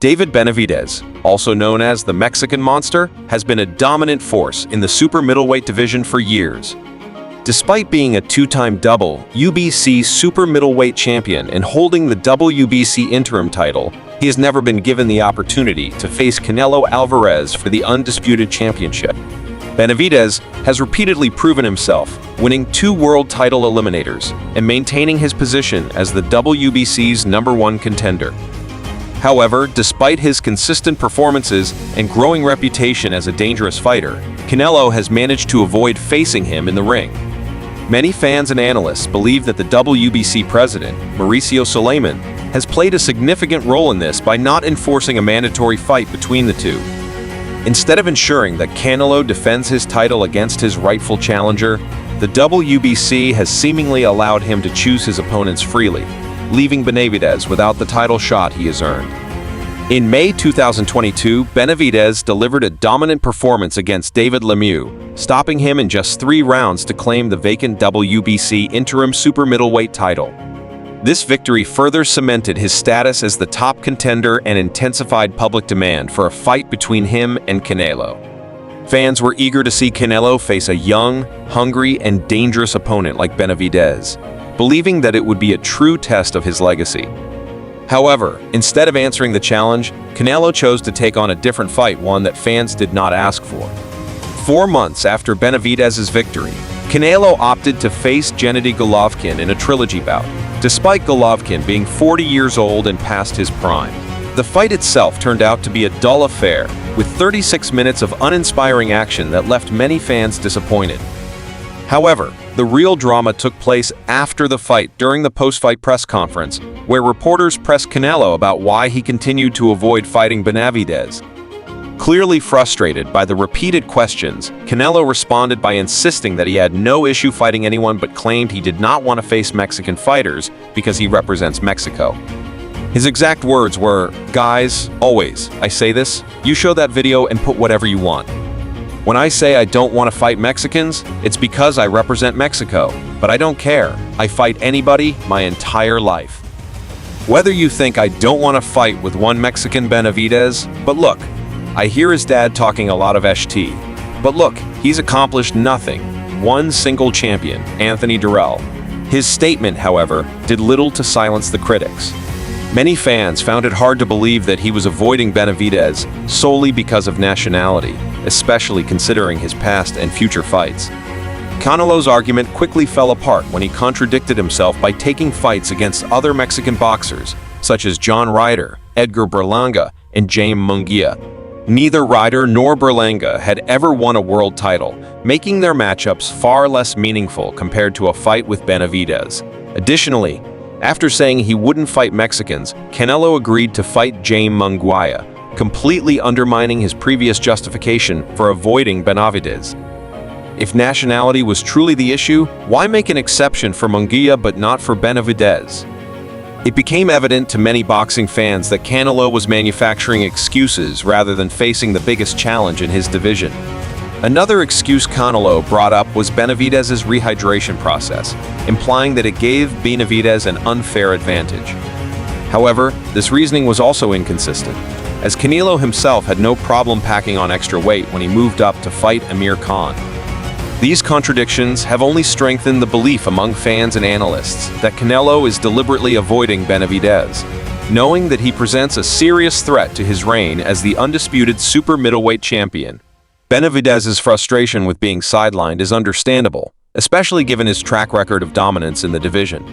David Benavidez, also known as the Mexican Monster, has been a dominant force in the super middleweight division for years. Despite being a two-time WBC super middleweight champion and holding the WBC interim title, he has never been given the opportunity to face Canelo Alvarez for the undisputed championship. Benavidez has repeatedly proven himself, winning 2 world title eliminators and maintaining his position as the WBC's #1 contender. However, despite his consistent performances and growing reputation as a dangerous fighter, Canelo has managed to avoid facing him in the ring. Many fans and analysts believe that the WBC president, Mauricio Sulaimán, has played a significant role in this by not enforcing a mandatory fight between the two. Instead of ensuring that Canelo defends his title against his rightful challenger, the WBC has seemingly allowed him to choose his opponents freely, leaving Benavidez without the title shot he has earned. In May 2022, Benavidez delivered a dominant performance against David Lemieux, stopping him in just 3 rounds to claim the vacant WBC interim super middleweight title. This victory further cemented his status as the top contender and intensified public demand for a fight between him and Canelo. Fans were eager to see Canelo face a young, hungry, and dangerous opponent like Benavidez, believing that it would be a true test of his legacy. However, instead of answering the challenge, Canelo chose to take on a different fight, one that fans did not ask for. 4 months after Benavidez's victory, Canelo opted to face Gennady Golovkin in a trilogy bout, despite Golovkin being 40 years old and past his prime. The fight itself turned out to be a dull affair, with 36 minutes of uninspiring action that left many fans disappointed. However, the real drama took place after the fight during the post-fight press conference, where reporters pressed Canelo about why he continued to avoid fighting Benavidez. Clearly frustrated by the repeated questions, Canelo responded by insisting that he had no issue fighting anyone but claimed he did not want to face Mexican fighters because he represents Mexico. His exact words were, "Guys, always, I say this, you show that video and put whatever you want. When I say I don't want to fight Mexicans, it's because I represent Mexico, but I don't care. I fight anybody my entire life. Whether you think I don't want to fight with one Mexican Benavidez, but look, I hear his dad talking a lot of ST. But look, he's accomplished nothing. One single champion, Anthony Durrell." His statement, however, did little to silence the critics. Many fans found it hard to believe that he was avoiding Benavidez solely because of nationality, especially considering his past and future fights. Canelo's argument quickly fell apart when he contradicted himself by taking fights against other Mexican boxers, such as John Ryder, Edgar Berlanga, and Jaime Munguia. Neither Ryder nor Berlanga had ever won a world title, making their matchups far less meaningful compared to a fight with Benavidez. Additionally, after saying he wouldn't fight Mexicans, Canelo agreed to fight Jaime Munguia, completely undermining his previous justification for avoiding Benavidez. If nationality was truly the issue, why make an exception for Munguia but not for Benavidez? It became evident to many boxing fans that Canelo was manufacturing excuses rather than facing the biggest challenge in his division. Another excuse Canelo brought up was Benavidez's rehydration process, implying that it gave Benavidez an unfair advantage. However, this reasoning was also inconsistent, as Canelo himself had no problem packing on extra weight when he moved up to fight Amir Khan. These contradictions have only strengthened the belief among fans and analysts that Canelo is deliberately avoiding Benavidez, knowing that he presents a serious threat to his reign as the undisputed super middleweight champion. Benavidez's frustration with being sidelined is understandable, especially given his track record of dominance in the division.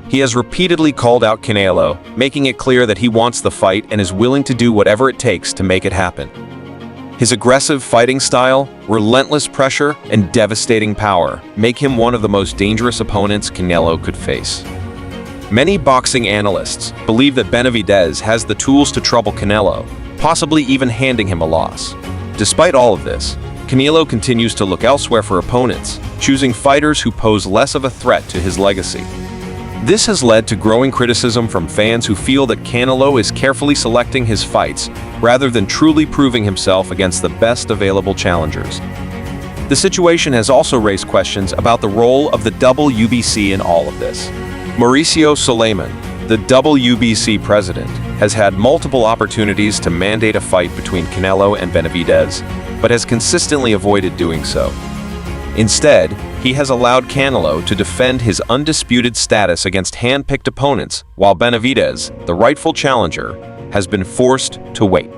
He has repeatedly called out Canelo, making it clear that he wants the fight and is willing to do whatever it takes to make it happen. His aggressive fighting style, relentless pressure, and devastating power make him one of the most dangerous opponents Canelo could face. Many boxing analysts believe that Benavidez has the tools to trouble Canelo, possibly even handing him a loss. Despite all of this, Canelo continues to look elsewhere for opponents, choosing fighters who pose less of a threat to his legacy. This has led to growing criticism from fans who feel that Canelo is carefully selecting his fights rather than truly proving himself against the best available challengers. The situation has also raised questions about the role of the WBC in all of this. Mauricio Sulaimán, the WBC president, has had multiple opportunities to mandate a fight between Canelo and Benavidez, but has consistently avoided doing so. Instead, he has allowed Canelo to defend his undisputed status against hand-picked opponents, while Benavidez, the rightful challenger, has been forced to wait.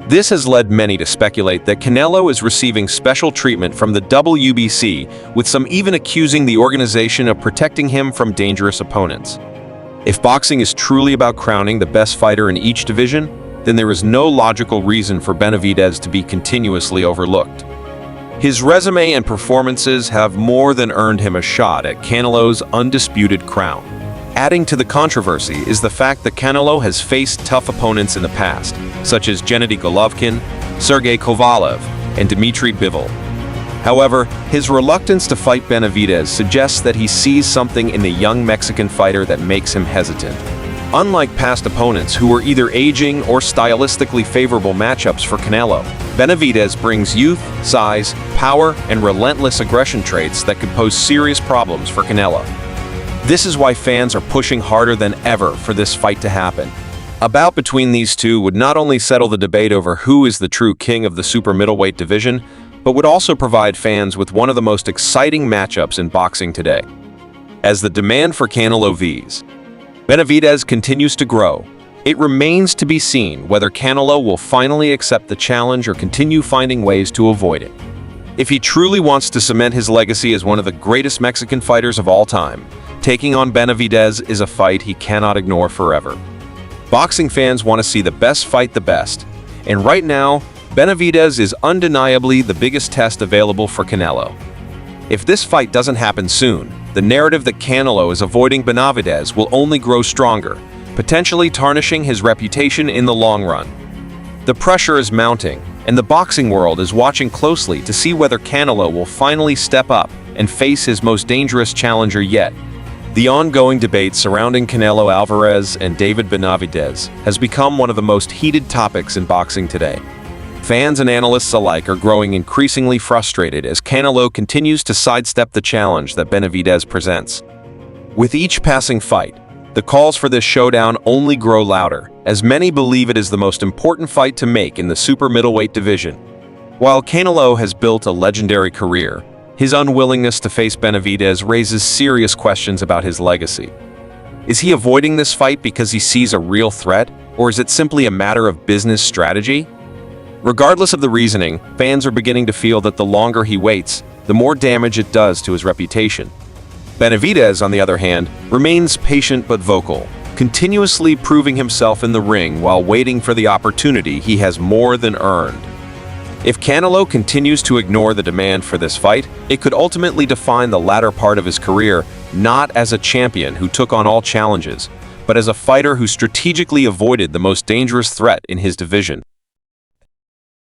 This has led many to speculate that Canelo is receiving special treatment from the WBC, with some even accusing the organization of protecting him from dangerous opponents. If boxing is truly about crowning the best fighter in each division, then there is no logical reason for Benavidez to be continuously overlooked. His resume and performances have more than earned him a shot at Canelo's undisputed crown. Adding to the controversy is the fact that Canelo has faced tough opponents in the past, such as Gennady Golovkin, Sergey Kovalev, and Dmitry Bivol. However, his reluctance to fight Benavidez suggests that he sees something in the young Mexican fighter that makes him hesitant. Unlike past opponents who were either aging or stylistically favorable matchups for Canelo, Benavidez brings youth, size, power, and relentless aggression traits that could pose serious problems for Canelo. This is why fans are pushing harder than ever for this fight to happen. A bout between these two would not only settle the debate over who is the true king of the super middleweight division, but would also provide fans with one of the most exciting matchups in boxing today. As the demand for Canelo Benavidez continues to grow, it remains to be seen whether Canelo will finally accept the challenge or continue finding ways to avoid it. If he truly wants to cement his legacy as one of the greatest Mexican fighters of all time, taking on Benavidez is a fight he cannot ignore forever. Boxing fans want to see the best fight the best, and right now, Benavidez is undeniably the biggest test available for Canelo. If this fight doesn't happen soon, the narrative that Canelo is avoiding Benavidez will only grow stronger, potentially tarnishing his reputation in the long run. The pressure is mounting, and the boxing world is watching closely to see whether Canelo will finally step up and face his most dangerous challenger yet. The ongoing debate surrounding Canelo Alvarez and David Benavidez has become one of the most heated topics in boxing today. Fans and analysts alike are growing increasingly frustrated as Canelo continues to sidestep the challenge that Benavidez presents. With each passing fight, the calls for this showdown only grow louder, as many believe it is the most important fight to make in the super middleweight division. While Canelo has built a legendary career, his unwillingness to face Benavidez raises serious questions about his legacy. Is he avoiding this fight because he sees a real threat, or is it simply a matter of business strategy? Regardless of the reasoning, fans are beginning to feel that the longer he waits, the more damage it does to his reputation. Benavidez, on the other hand, remains patient but vocal, continuously proving himself in the ring while waiting for the opportunity he has more than earned. If Canelo continues to ignore the demand for this fight, it could ultimately define the latter part of his career not as a champion who took on all challenges, but as a fighter who strategically avoided the most dangerous threat in his division.